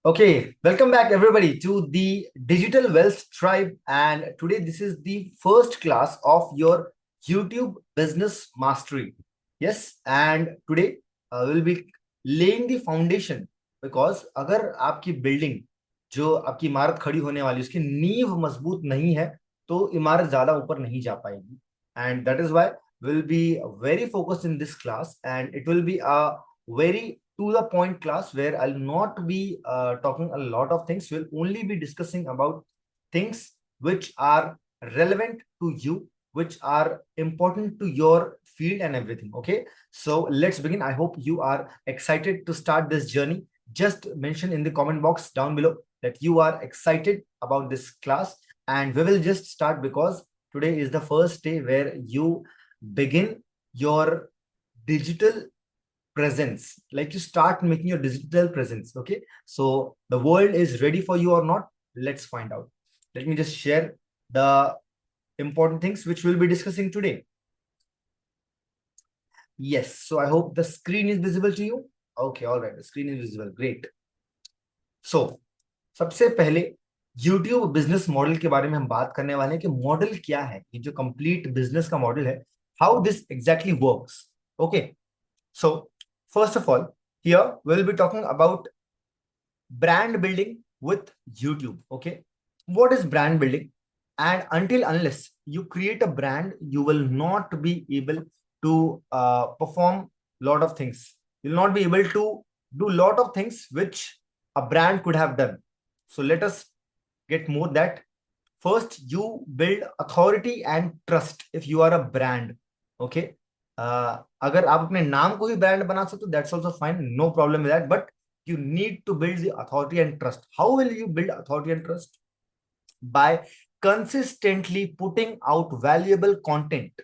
Okay, welcome back everybody to the Digital Wealth Tribe. And today, this is the first class of your YouTube Business Mastery. Yes, and today we'll be laying the foundation because अगर आपकी building जो आपकी इमारत खड़ी होने वाली उसकी नींव मजबूत नहीं है तो इमारत ज्यादा ऊपर नहीं जा पाएगी. And that is why we'll be very focused in this class, and it will be a very to the point class where I'll not be talking a lot of things. We'll only be discussing about things which are relevant to you, which are important to your field and everything. Okay, so let's begin. I hope you are excited to start this journey. Just mention in the comment box down below that you are excited about this class, and we will just start because today is the first day where you begin your digital presence, like you start making your digital presence. Okay, so the world is ready for you or not? Let's find out. Let me just share the important things which we'll be discussing today. Yes, so I hope the screen is visible to you. Okay, all right, the screen is visible. Great. So सबसे पहले YouTube business model के बारे में हम बात करने वाले हैं कि मॉडल क्या है, ये जो कंप्लीट बिजनेस का मॉडल है, how this exactly works. Okay, so first of all, here we'll be talking about brand building with YouTube. Okay, what is brand building? And until unless you create a brand, you will not be able to perform lot of things. You'll not be able to do lot of things which a brand could have done. So let us get more that. First, you build authority and trust if you are a brand. Okay, अगर आप अपने नाम को ही brand बना सकते हो, that's also fine, no problem with that. But you need to build the authority and trust. How will you build authority and trust? By consistently putting out valuable content.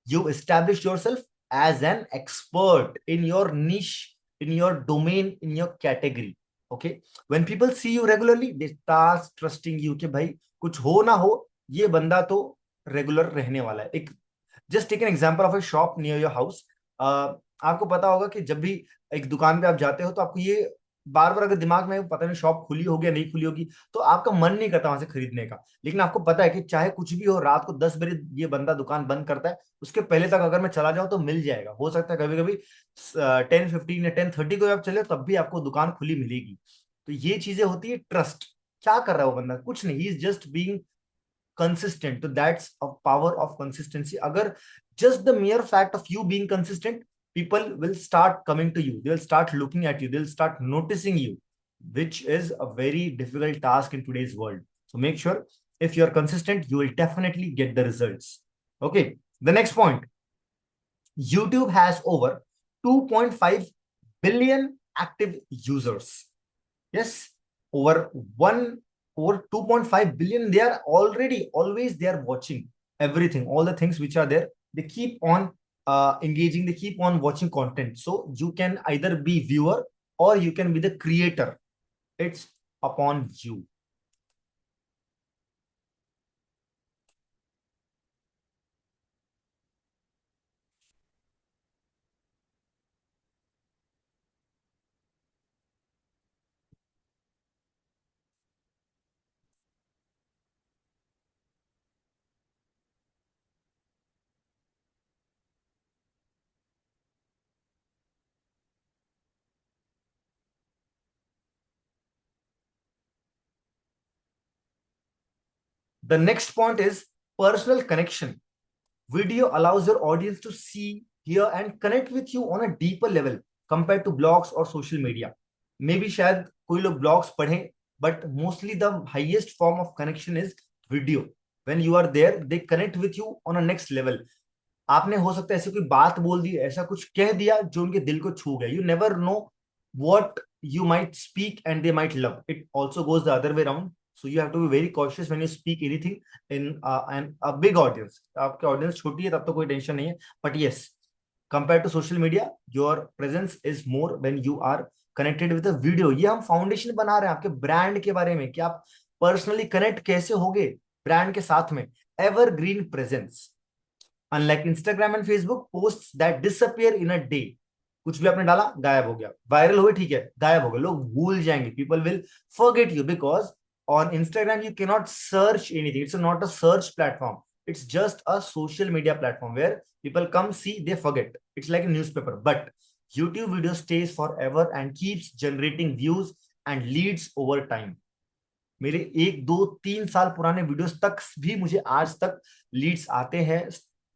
You establish yourself as an expert in your niche, in your domain, in your category. Okay, when people see you regularly, they start trusting you कि भाई कुछ हो ना हो, ये बंदा तो regular रहने वाला है. एक just take an example of a shop near your house. आपको पता होगा कि जब भी एक दुकान पे आप जाते हो तो आपको ये बार बार अगर दिमाग में पता नहीं शॉप खुली होगी या नहीं खुली होगी तो आपका मन नहीं करता वहां से खरीदने का. लेकिन आपको पता है कि चाहे कुछ भी हो, रात को 10 बजे ये बंदा दुकान बंद करता है, उसके पहले तक अगर मैं चला जाऊं तो मिल जाएगा. हो सकता है कभी कभी 10:15 या 10:30 को आप चले तब भी आपको दुकान खुली मिलेगी. तो ये चीजें होती है ट्रस्ट. क्या कर रहा है वो बंदा? कुछ नहीं, he is just being consistent. So that's a power of consistency. Agar just the mere fact of you being consistent, people will start coming to you, they will start looking at you, they'll start noticing you, which is a very difficult task in today's world. So make sure if you're consistent, you will definitely get the results. Okay, the next point. YouTube has over 2.5 billion active users. Yes, over one over 2.5 billion. They are already always they are watching everything, all the things which are there. They keep on engaging, they keep on watching content. So you can either be viewer or you can be the creator. It's upon you. The next point is personal connection. Video allows your audience to see, hear, and connect with you on a deeper level compared to blogs or social media. Maybe शायद कोई लोग blogs पढ़ें, but mostly the highest form of connection is video. When you are there, they connect with you on a next level. आपने हो सकता है ऐसी कोई बात बोल दी, ऐसा कुछ कह दिया जो उनके दिल को छू गया. You never know what you might speak and they might love. It also goes the other way around. So you have to be very cautious when you speak anything in a big audience. आपके audience छोटी है तब तो कोई tension नहीं है. But yes, compared to social media, your presence is more when you are connected with a video. ये हम फाउंडेशन बना रहे हैं आपके ब्रांड के बारे में कि आप पर्सनली कनेक्ट कैसे होगे ब्रांड के साथ में. Evergreen presence. Unlike Instagram and Facebook, posts that disappear in a day. कुछ भी आपने डाला गायब हो गया, वायरल हुए ठीक है गायब हो गया, लोग भूल जाएंगे, people will forget you, because on Instagram you cannot search anything. It's not a search platform. It's just a social media platform where people come, see, they forget. It's like a newspaper. But YouTube video stays forever and keeps generating views and leads over time. मेरे 1 2 3 साल पुराने videos तक भी मुझे आज तक leads आते हैं.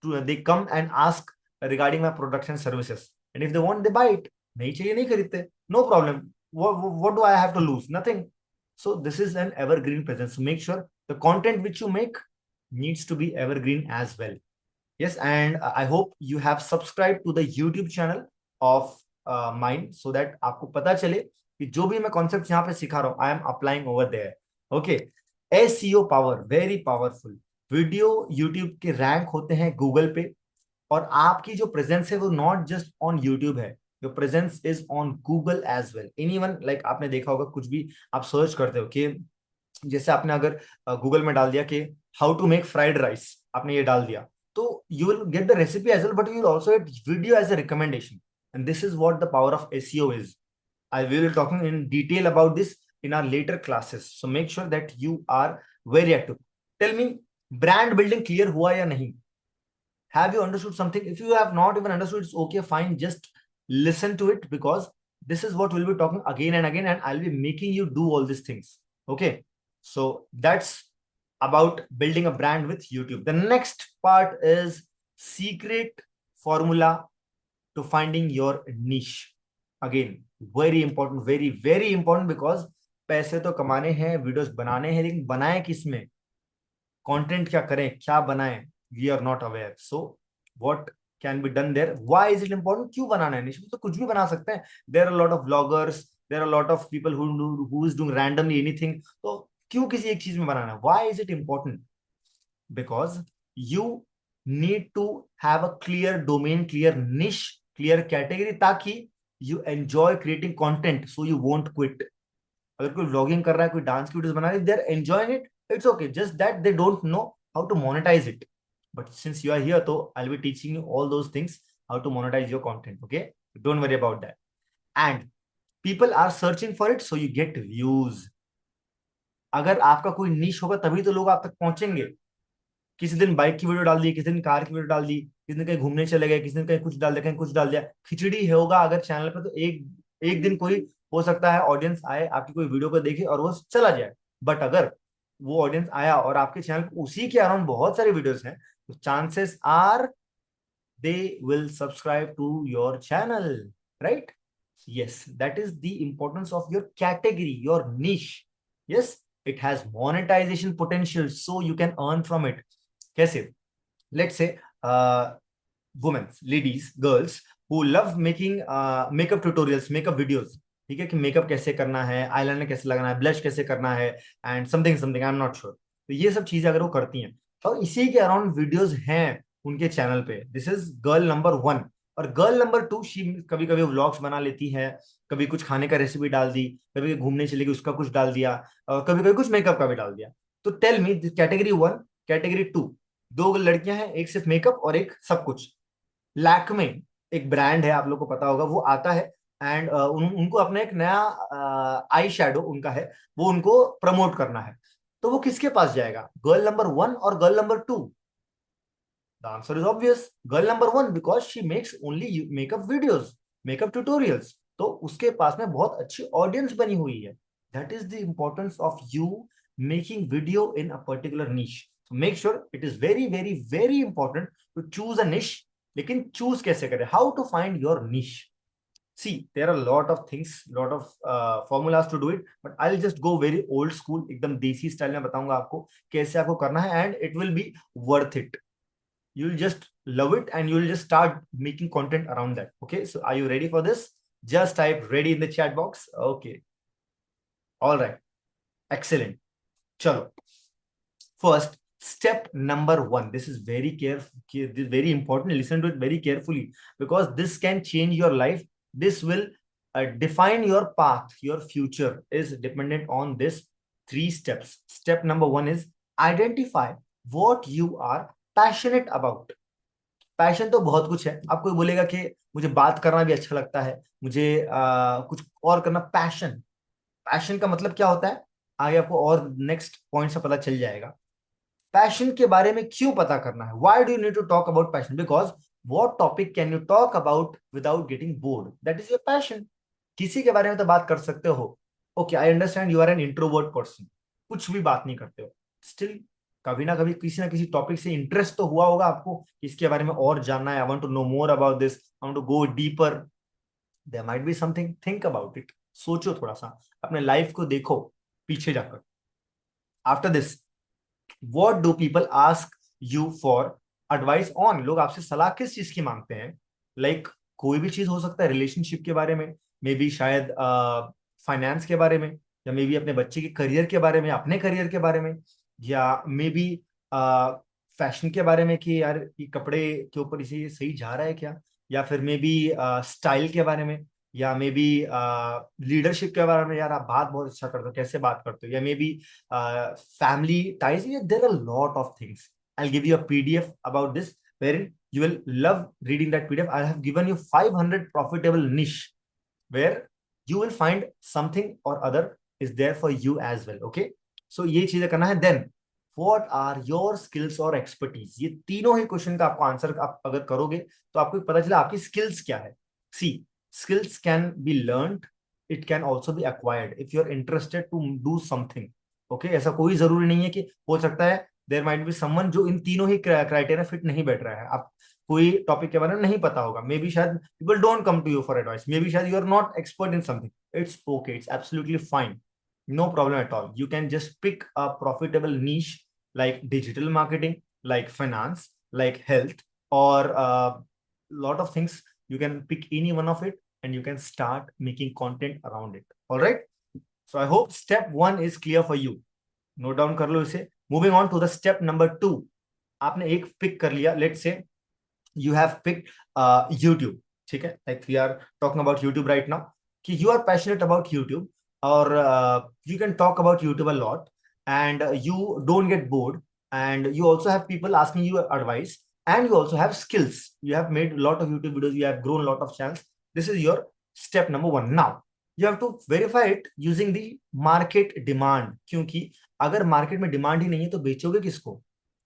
They come and ask regarding my products and services, and if they want they buy it. नहीं चाहिए नहीं खरीदते, no problem. What do I have to lose? Nothing. So this is an evergreen presence. So make sure the content which you make needs to be evergreen as well. Yes, and I hope you have subscribed to the YouTube channel of mine so that आपको पता चले कि जो भी मैं concept यहाँ पे सिखा रहा हूँ I am applying over there. Okay, SEO power very powerful. Video YouTube के रैंक होते हैं गूगल पे, और आपकी जो प्रेजेंस है वो नॉट जस्ट ऑन यूट्यूब है, your presence is on Google as well. Anyone like आपने देखा होगा कुछ भी आप सर्च करते हो कि जैसे आपने अगर गूगल में डाल दिया कि how to make fried rice, आपने ये डाल दिया, तो you will get the recipe as well, but you will also get video as a recommendation. And this is what the power of SEO is. I will be talking in detail about this in our later classes. So make sure that you are very active. Tell me, brand building clear हुआ या नहीं? Have you understood something? If you have not even understood, it's okay, fine. Just listen to it, because this is what we'll be talking again and again, and I'll be making you do all these things. Okay. So that's about building a brand with YouTube. The next part is secret formula to finding your niche. Again, very important, very, very important, because पैसे तो कमाने हैं, videos बनाने हैं, लेकिन बनाए किसमें, content क्या करें, क्या बनाएं, we are not aware. So what can be done there? Why is it important? क्यों बनाना है निश? तो कुछ भी बना सकते हैं. There are a lot of vloggers, there are a lot of people who is doing randomly anything. तो क्यों किसी एक चीज में बनाना है? Why is it important? Because you need to have a clear domain, clear niche, clear category, ताकि you enjoy creating content, so you won't quit. अगर कोई व्लॉगिंग कर रहा है, कोई डांस की वीडियोस बना रहा है, they are enjoying it, it's okay, just that they don't know how to monetize it. But since you are here, तो I will be teaching you all those things, how to monetize your content. Okay, don't worry about that. And people are searching for it, so you get views. अगर आपका कोई निश होगा तभी तो लोग आप तक पहुंचेंगे. किसी दिन बाइक की वीडियो डाल दी, किसी दिन कार की वीडियो डाल दी, किसी दिन कहीं घूमने चले गए, किसी दिन कहीं कुछ डाल दिया, कहीं कुछ डाल दिया, खिचड़ी होगा अगर चैनल पे, तो एक एक दिन कोई हो सकता है ऑडियंस आए आपकी कोई वीडियो को देखे और वो चला जाए. बट अगर वो ऑडियंस आया और आपके चैनल पे उसी के अराउंड बहुत सारे वीडियोस हैं, तो chances are they will subscribe to your channel, right? Yes, that is the importance of your category, your niche. Yes, it has monetization potential, so you can earn from it. कैसे? Let's say women, ladies, girls who love making makeup tutorials, makeup videos. ठीक है, कि makeup कैसे करना है, eyeliner कैसे लगाना है, ब्लश कैसे करना है, and something something, I am not sure. तो ये सब चीजें अगर वो करती हैं और इसी के अराउंड वीडियोस हैं उनके चैनल पे, दिस इज गर्ल नंबर 1. और गर्ल नंबर 2, शी कभी कभी व्लॉग्स बना लेती है, कभी कुछ खाने का रेसिपी डाल दी, कभी घूमने चली गई उसका कुछ डाल दिया, और कभी कभी कुछ मेकअप का भी डाल दिया. तो टेल मी, कैटेगरी 1, कैटेगरी 2, 2 लड़कियां हैं, एक सिर्फ मेकअप और एक सब कुछ. लैक्मे एक ब्रांड है, आप लोग को पता होगा, वो आता है एंड उनको अपना एक नया आई शेडो उनका है, वो उनको प्रमोट करना है. तो वो किसके पास जाएगा, गर्ल नंबर 1 और girl number 2? The answer is obvious. Girl number 1, because she makes only makeup videos, makeup tutorials. तो उसके पास में बहुत अच्छी ऑडियंस बनी हुई है. That is the importance of you making video in a particular niche. So make sure it is very, very, very important to choose a niche. लेकिन choose कैसे करें? How to find your niche? See, there are a lot of things, lot of formulas to do it, but I'll just go very old school, एकदम देसी style में बताऊंगा आपको कैसे आपको करना है, and it will be worth it. You'll just love it and you'll just start making content around that. Okay, so are you ready for this? Just type ready in the chat box. Okay, all right, excellent. Chalo, first step number 1, this is very very important. Listen to it very carefully, because this can change your life. This will define your path. Your future is dependent on this 3 steps. Step number 1 is identify what you are passionate about. Passion तो बहुत कुछ है। आप कोई बोलेगा कि मुझे बात करना भी अच्छा लगता है, मुझे कुछ और करना, पैशन, पैशन का मतलब क्या होता है आगे आपको और नेक्स्ट पॉइंट से पता चल जाएगा। पैशन के बारे में क्यों पता करना है, why do you need to talk about passion, because what topic can you talk about without getting bored, that is your passion. किसी के बारे में तो बात कर सकते हो। Okay, I understand you are an introvert person, कुछ भी बात नहीं करते हो, स्टिल कभी ना किसी ना किसी टॉपिक से इंटरेस्ट तो हुआ होगा आपको कि इसके बारे में और जानना है, I want to know more about this, I want to go deeper, there might be something, think about it. सोचो थोड़ा सा, अपने लाइफ को देखो पीछे जाकर। After this, what do people ask you for advice on, लोग आपसे सलाह किस चीज की मांगते हैं? लाइक कोई भी चीज हो सकता है, रिलेशनशिप के बारे में, मे बी शायद फाइनेंस के बारे में, या मे बी अपने बच्चे के करियर के बारे में, अपने करियर के बारे में, या मे बी फैशन के बारे में कि यार ये कपड़े के ऊपर इसे ये सही जा रहा है क्या, या फिर मे बी स्टाइल के बारे में, या मे बी लीडरशिप के बारे में, यार आप बात बहुत अच्छा करते हो, कैसे बात करते हो, या may be family ties. Yeah, there are a lot of things. I'll give you a PDF about this, wherein you will love reading that PDF. I have given you 500 profitable niche where you will find something or other is there for you as well. Okay, so ये चीजें करना है। Then what are your skills और expertise, ये तीनों ही question का आपको answer आप अगर करोगे तो आपको पता चला आपकी स्किल्स क्या है। सी, skills can be learned, it can also be acquired if you are interested to do something. Okay, ऐसा कोई जरूरी नहीं है कि हो सकता है देयर माइट बी समवन जो इन तीनों ही क्राइटेरिया फिट नहीं बैठ रहा है, आप कोई टॉपिक के बारे में नहीं पता होगा, मे बी शायद people don't come to you for advice, may be शायद you are not expert in something, it's okay, it's absolutely fine, no problem at all. You can just pick a profitable niche like digital marketing, like finance, like health, or a lot of things. You can pick any one of it and you can start making content around it. All right, so I hope step 1 is clear for you. Note down कर लो इसे। Moving on to the step number 2, आपने एक pick कर लिया, let's say you have pick YouTube, ठीक है, like we are talking about YouTube right now, कि you are passionate about YouTube और you can talk about YouTube a lot and you don't get bored and you also have people asking you advice and you also have skills, you have made a lot of YouTube videos, you have grown a lot of channels. This is your step number 1. Now you have to verify it using the market demand, क्योंकि अगर market में demand ही नहीं है तो बेचोगे किसको?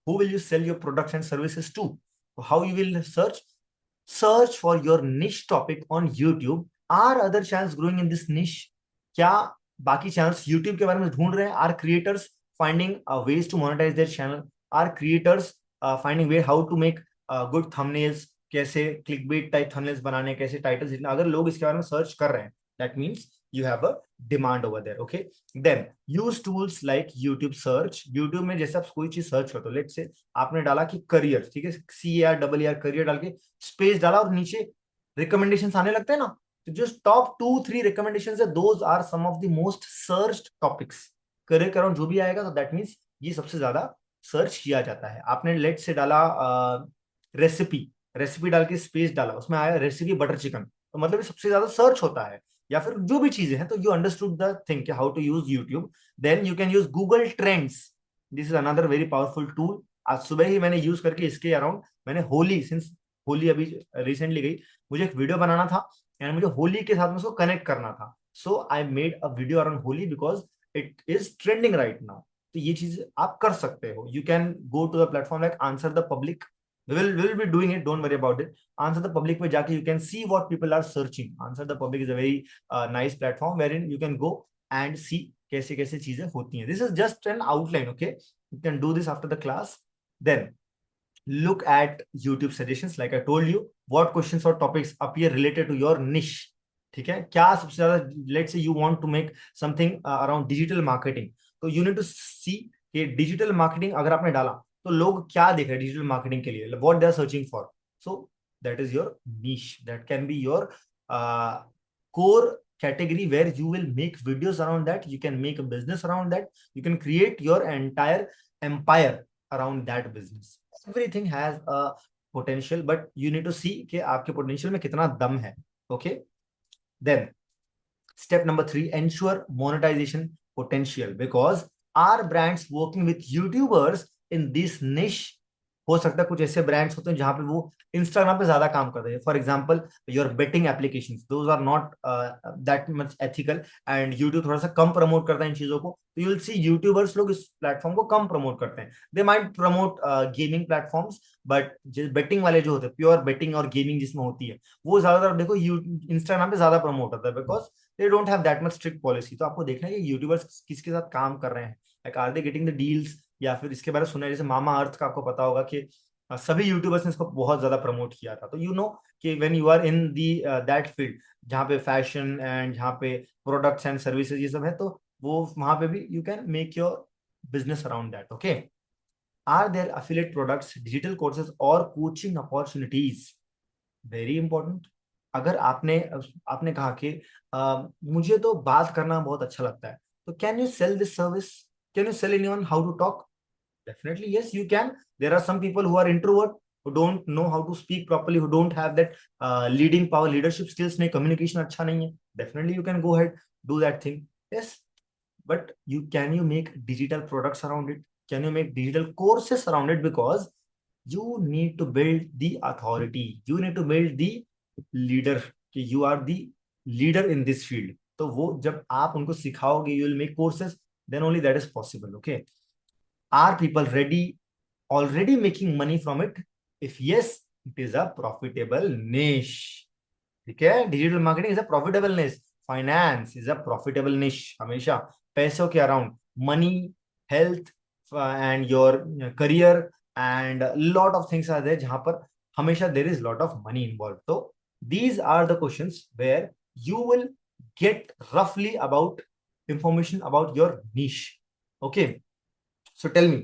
Who will you sell your products and services to? How you will search for your niche topic on YouTube. Are other channels growing in this niche? क्या बाकी channels YouTube के बारे में ढूंढ रहे हैं? Are creators finding ways to monetize their channel? Are creators finding way how to make good thumbnails? कैसे clickbait type thumbnails बनाने, कैसे titles, अगर लोग इसके बारे में सर्च कर रहे हैं, that means you have a demand over there. Okay, then use tools like YouTube search. YouTube में जैसे आप कोई चीज सर्च करते हो, लेट्स से आपने डाला कि करियर, ठीक है, CAR करियर डाल के स्पेस डाला और नीचे रिकमेंडेशंस आने लगते हैं ना, तो जो टॉप 2-3 रिकमेंडेशंस है, those are some of the most searched topics. Career के अराउंड जो भी आएगा तो दैट मींस ये सबसे ज्यादा सर्च किया जाता है। आपने लेट से डाला रेसिपी, रेसिपी डाल के स्पेस डाला, उसमें आया रेसिपी बटर चिकन, तो मतलब ये सबसे ज्यादा सर्च होता है। या फिर जो भी चीजें हैं, तो you understood the thing how to use YouTube. Then you can use Google trends, this is another very powerful tool. आज सुबह ही मैंने यूज करके इसके अराउंड, मैंने होली, सिंस होली अभी रिसेंटली गई, मुझे एक वीडियो बनाना था एंड मुझे होली के साथ में उसको कनेक्ट करना था, so I made a video around Holi because it is trending right now. तो ये चीज आप कर सकते हो। You can go to the platform like answer the public, we will be doing it, don't worry about it. Answer the public पे जाके you can see what people are searching. Answer the public is a very nice platform wherein you can go and see कैसे कैसे चीजें होती हैं. This is just an outline, okay? You can do this after the class. Then look at YouTube suggestions. Like I told you, what questions or topics appear related to your niche. ठीक है, क्या सबसे ज्यादा, let's say you want to make something around digital marketing, तो you need to see कि digital marketing अगर आपने डाला तो लोग क्या देख रहे हैं डिजिटल मार्केटिंग के लिए, what they are searching for, so that is your niche, that can be your core category where you will make videos around that, you can make a business around that, you can create your entire empire around that business. Everything has a potential, but you need to see कि आपके potential में कितना दम है. Okay, then step number 3, ensure monetization potential, because are brands working with YouTubers in this niche हो सकता है कुछ ऐसे ब्रांड्स होते हैं जहां पे वो इंस्टाग्राम पे ज्यादा काम करते हैं, for example your betting applications, those are not that much ethical, and YouTube थोड़ा सा कम प्रमोट करता है इन चीजों को, तो यू विल सी यूट्यूबर्स लोग इस प्लेटफॉर्म को कम प्रमोट करते हैं, they might promote gaming platforms, but जो बेटिंग वाले जो होते हैं, प्योर बेटिंग और गेमिंग जिसमें होती है, वो ज्यादातर देखो इंस्टाग्राम पे ज्यादा प्रमोट होता है, because they don't have that much strict policy. तो आपको देखना है कि यूट्यूबर्स किसके साथ काम कर रहे हैं, like are they getting the deals, या फिर इसके बारे में सुना है जैसे मामा अर्थ का आपको पता होगा कि सभी यूट्यूबर्स ने इसको बहुत ज्यादा प्रमोट किया था। तो यू नो कि when you are in the that field जहाँ पे फैशन एंड जहाँ पे प्रोडक्ट्स एंड सर्विसेज ये सब है, तो वो वहां पे भी you can make your business around that. Okay, are there affiliate products, digital courses और कोचिंग अपॉर्चुनिटीज, वेरी इंपॉर्टेंट। अगर आपने आपने कहा कि मुझे तो बात करना बहुत अच्छा लगता है, तो can you sell this service, can you sell anyone how to talk? Definitely, yes, you can. There are some people who are introvert, who don't know how to speak properly, who don't have that leading power, leadership skills, नहीं communication अच्छा नहीं है. Definitely, you can go ahead, do that thing. Yes, but you make digital products around it? Can you make digital courses around it? Because you need to build the authority. You need to build the leader. कि you are the leader in this field. तो वो जब आप उनको सिखाओगे, you will make courses, then only that is possible. Okay. Are people ready already making money from it? If yes, it is a profitable niche. ठीक है, digital marketing is a profitable niche, finance is a profitable niche, हमेशा पैसों के around, money, health and your career and lot of things are there जहां पर हमेशा there is lot of money involve. तो these are the questions where you will get रफली about information about your niche. Okay, so tell me,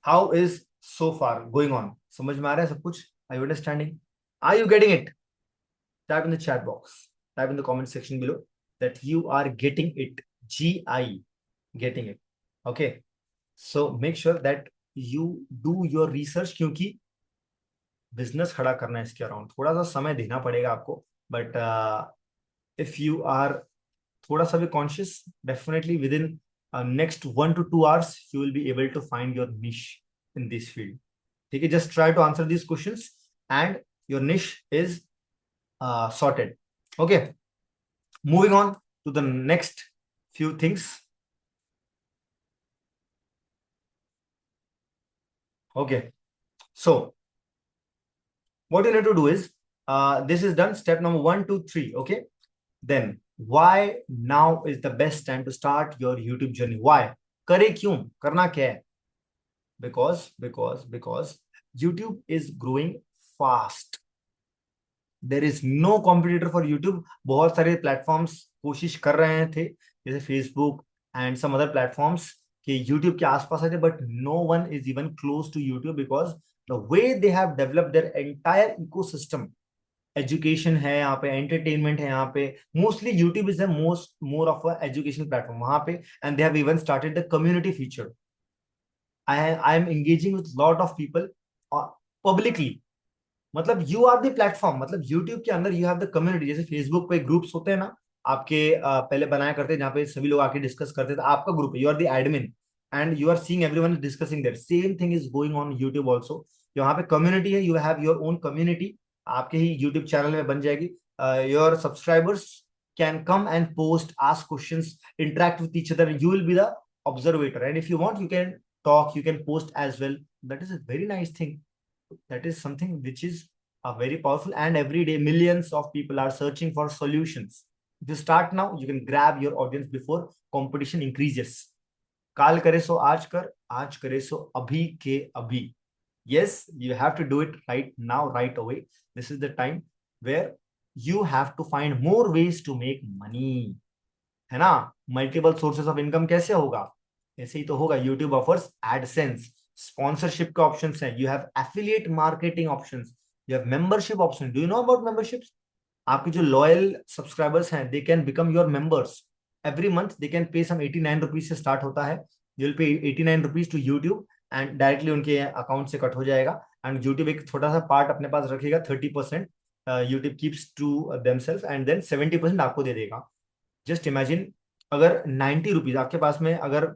how is so far going on? समझ में आ रहा है सब कुछ? Are you understanding? Are you getting it? Type in the chat box. Type in the comment section below that you are getting it. GI, getting it. Okay. So make sure that you do your research, क्योंकि business खड़ा करना है इसके around, थोड़ा सा समय देना पड़ेगा आपको, बट इफ यू आर थोड़ा सा भी conscious, definitely with in next 1 to 2 hours you will be able to find your niche in this field. ठीक है, just try to answer these questions and your niche is sorted. Okay, moving on to the next few things. Okay, so what you need to do is, this is done, step number 1 2 3. Okay, then why now is the best time to start your YouTube journey? Why? करे क्यों, करना क्या है? Because YouTube is growing fast. There is no competitor for YouTube. बहुत सारे platforms कोशिश कर रहे थे, जैसे Facebook and some other platforms, कि यूट्यूब के आसपास आते, but no one is even close to YouTube, because the way they have developed their entire ecosystem. Education है यहाँ पे, एंटरटेनमेंट है यहाँ पे, mostly YouTube is the most more of a education platform वहां पे, and they have even started the community feature. I am engaging with lot of people publicly, मतलब you are the platform, मतलब YouTube के अंदर you have the community. जैसे Facebook पे groups होते हैं ना आपके, पहले बनाया करते हैं जहाँ पे सभी लोग आके डिस्कस करते थे, आपका ग्रुप है, you are the admin and you are seeing everyone discussing that, same thing is going on YouTube also. यहाँ पे कम्युनिटी है, you have your own community, आपके ही यूट्यूब चैनल में बन जाएगी। Your subscribers can come and post, ask questions, interact with each other, you will be the observator, and if you want you can talk, you can post as well. That is a very nice thing, that is something which is very powerful, and every day millions of people are searching for solutions. If you start now, you can grab your audience before competition increases. काल करे सो आज कर, आज करे सो अभी के अभी। Yes, you have to do it right now, right away. This is the time where you have to find more ways to make money. है ना? मल्टीपल सोर्सेस ऑफ इनकम कैसे होगा? ऐसे ही तो होगा, यूट्यूब ऑफर्स एडसेंस, स्पॉन्सरशिप के options हैं, you have affiliate marketing options, you have membership option. Do you know about memberships? आपके जो लॉयल सब्सक्राइबर्स हैं, they can become your members every month, they can pay some 89 rupees से start होता है, you will pay 89 rupees to YouTube and directly उनके account से cut हो जाएगा, एंड यूट्यूब एक छोटा सा पार्ट अपने पास रखेगा, 30% YouTube keeps to themselves, and then 70% आपको दे देगा। जस्ट इमेजिन, अगर 90 रुपीज आपके पास में अगर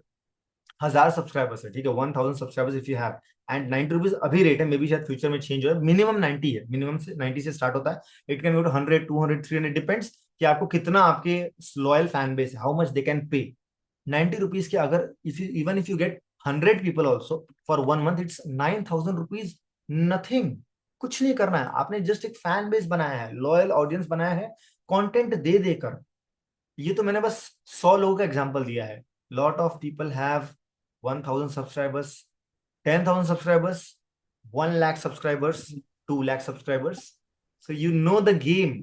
1000 सब्सक्राइबर्स है, ठीक है, 1000 subscribers if you have, and 90 rupees अभी रेट है, मे बी शायद फ्यूचर में चेंज हो, मिनिमम 90 है, मिनिमम से 90 से स्टार्ट होता है, it can go to 100 200 300, depends कि आपको कितना आपके लॉयल फैन बेस है, how much they can pay. 90 rupees के अगर if you even if you get 100 people also for 1 month, it's 9000 rupees, nothing. कुछ नहीं करना है, आपने जस्ट एक फैन बेस बनाया है, लॉयल ऑडियंस बनाया है, कंटेंट दे देकर। ये तो मैंने बस 100 लोगों का एग्जांपल दिया है। Lot of people have 1000 subscribers, 10,000 subscribers, 1 lakh subscribers, 2 lakh subscribers. So you know the game,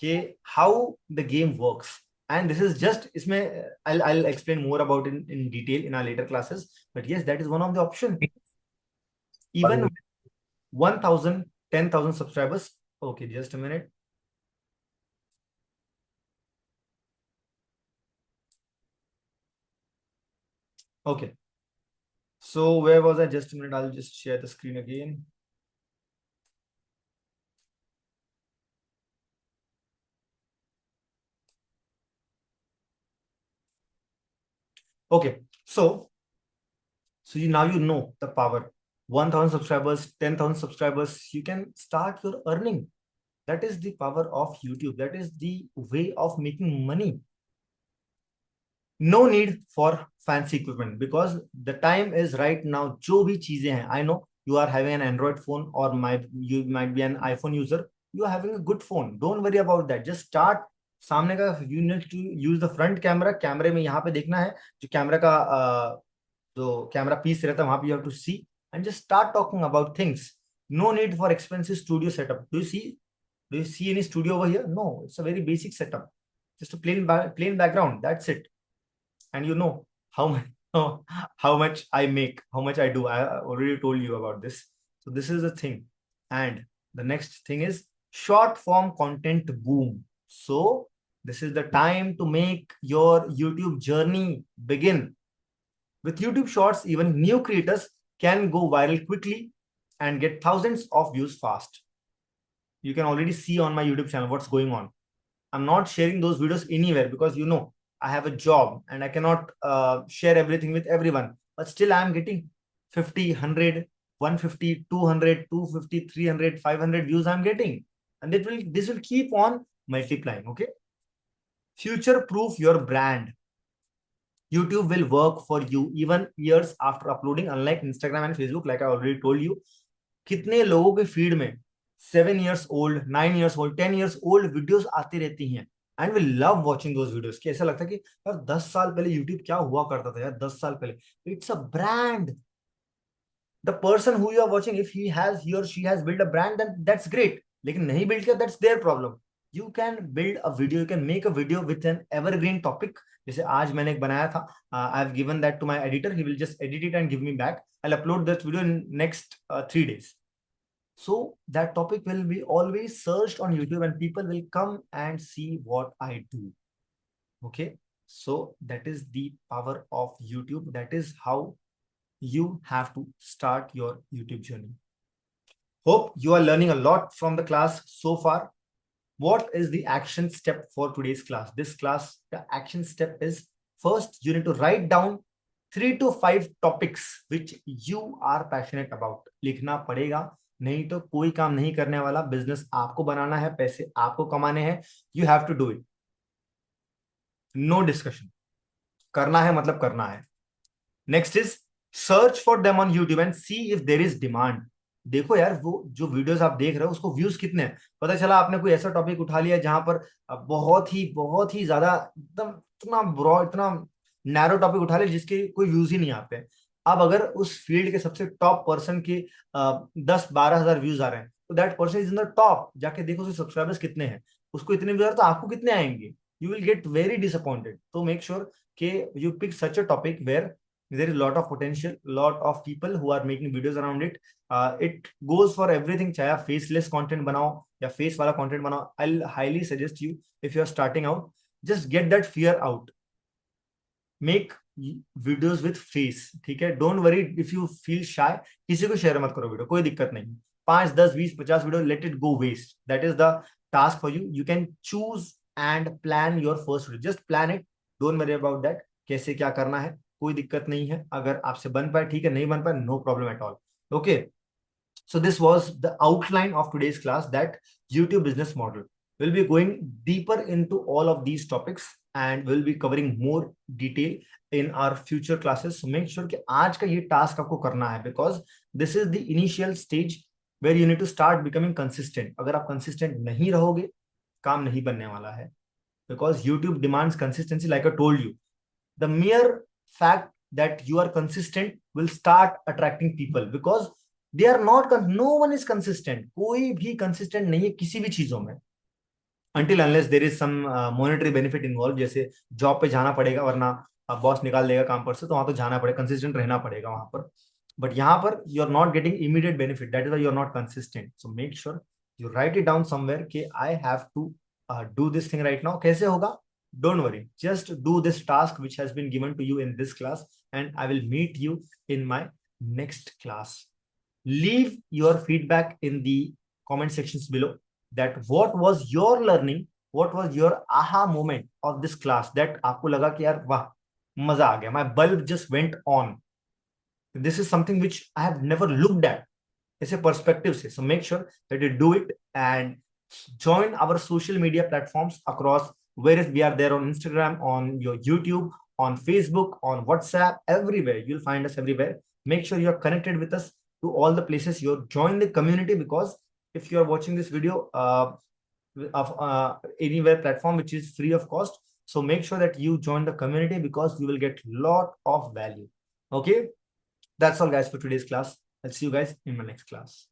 कि how the game works, and this is just, इसमें I'll explain more about in detail in our later classes, but yes, that is one of the option. Even 1000, 10,000 subscribers. Okay, just a minute. Okay, so where was I? Just a minute, I'll just share the screen again. Okay, so now you know the power. 1000 subscribers, 10,000 subscribers, you can start your earning. That is the power of YouTube. That is the way of making money. No need for fancy equipment, because the time is right now. जो भी चीजें हैं, I know you are having an Android phone, or you might be an iPhone user. You are having a good phone. Don't worry about that. Just start. सामने का, you need to use the front camera. कैमरे में यहाँ पे देखना है, जो camera का जो कैमरा पीस रहता है वहां पे you have to see, and just start talking about things. No need for expensive studio setup. Do you see any studio over here? No, it's a very basic setup. Just a plain background. That's it. And you know how much how much I make, how much I do. I already told you about this. So this is the thing. And the next thing is short form content boom. So this is the time to make your YouTube journey begin. With YouTube shorts, even new creators can go viral quickly and get thousands of views fast. You can already see on my YouTube channel what's going on. I'm not sharing those videos anywhere, because I have a job and I cannot share everything with everyone. But still, I'm getting 50, 100, 150, 200, 250, 300, 500 views I'm getting. And this will keep on multiplying, okay? Future proof your brand. YouTube will work for you even years after uploading, unlike Instagram and Facebook, like I already told you. कितने लोगों के feed में 7 years old, 9 years old, 10 years old videos आती रहती हैं, and we love watching those videos. कि ऐसा लगता है कि यार 10 साल पहले यूट्यूब क्या हुआ करता था यार, 10 साल पहले। It's a brand. The person who you are watching, if he और she has build a brand, then that's great. लेकिन नहीं बिल्ड किया, that's their problem. You can build a video, you can make a video with an evergreen topic. जैसे आज मैंने एक बनाया था, I have given that to my editor, he will just edit it and give me back. I will upload that video in next 3 days. So that topic will be always searched on YouTube, and people will come and see what I do. Okay. So that is the power of YouTube. That is how you have to start your YouTube journey. Hope you are learning a lot from the class so far. What is the action step for today's class? This class, the action step is, first you need to write down 3 to 5 topics which you are passionate about. लिखना पड़ेगा, नहीं तो कोई काम नहीं करने वाला। Business आपको बनाना है, पैसे आपको कमाने हैं, you have to do it, no discussion. करना है मतलब करना है। Next is search for them on YouTube and see if there is demand. देखो यार, वो जो वीडियोस आप देख रहे हो उसको व्यूज कितने हैं। पता चला आपने कोई ऐसा टॉपिक उठा लिया जहां पर बहुत ही ज्यादा, एकदम इतना ब्रॉड, इतना नैरो टॉपिक उठा लिया जिसके कोई व्यूज ही नहीं आते हैं। अब अगर उस फील्ड के सबसे टॉप पर्सन के 10-12 हजार व्यूज आ रहे हैं, तो that person is in the top. जाके देखो उसके सब्सक्राइबर्स कितने हैं, उसको इतने व्यूज, तो आपको कितने आएंगे? You will get very disappointed. तो मेक श्योर कि you pick such a topic where there is a lot of potential, lot of people who are making videos around it. It goes for everything. चाहे आप faceless content बनाओ या face वाला content बनाओ, I'll highly suggest you, if you are starting out, just get that fear out. Make videos with face, ठीक है? Don't worry if you feel shy. किसी को शेयर मत करो वीडियो, कोई दिक्कत नहीं। 5, 10, 20, 50 video, let it go waste. That is the task for you. You can choose and plan your first video. Just plan it. Don't worry about that, कैसे क्या करना है। कोई दिक्कत नहीं है, अगर आपसे बन पाए ठीक है, नहीं बन पाए no problem at all. Okay. So this was the outline of today's class, that YouTube business model. We'll be going deeper into all of these topics and we'll be covering more detail in our future classes. So make sure कि आज का ये task आपको करना है, because this is the initial stage where you need to start becoming consistent. अगर आप consistent नहीं रहोगे, काम नहीं बनने वाला है, because YouTube demands consistency. Like I told you, the mere fact that you are consistent will start attracting people, because they are not, no one is consistent. कोई भी consistent नहीं है किसी भी चीजों में, until unless there is some monetary benefit involved. जैसे job पे जाना पड़ेगा, वरना बॉस निकाल देगा काम पर से, तो वहां तो जाना पड़ेगा, कंसिस्टेंट रहना पड़ेगा वहां पर. बट यहाँ पर you are not getting immediate benefit, that is why you are not consistent. So make sure you write it down somewhere कि I have to do this thing right now. कैसे होगा? Don't worry, just do this task which has been given to you in this class, and I will meet you in my next class. Leave your feedback in the comment sections below, that what was your learning, what was your aha moment of this class, that आपको लगा कि यार वाह मजा आ गया, my bulb just went on. This is something which I have never looked at ऐसे perspective से. So make sure that you do it and join our social media platforms across, whereas we are there on Instagram, on your YouTube, on Facebook, on WhatsApp, everywhere. You'll find us everywhere. Make sure you're connected with us to all the places. You join the community, because if you are watching this video of anywhere platform which is free of cost, so make sure that you join the community, because you will get lot of value. Okay, that's all guys for today's class. I'll see you guys in my next class.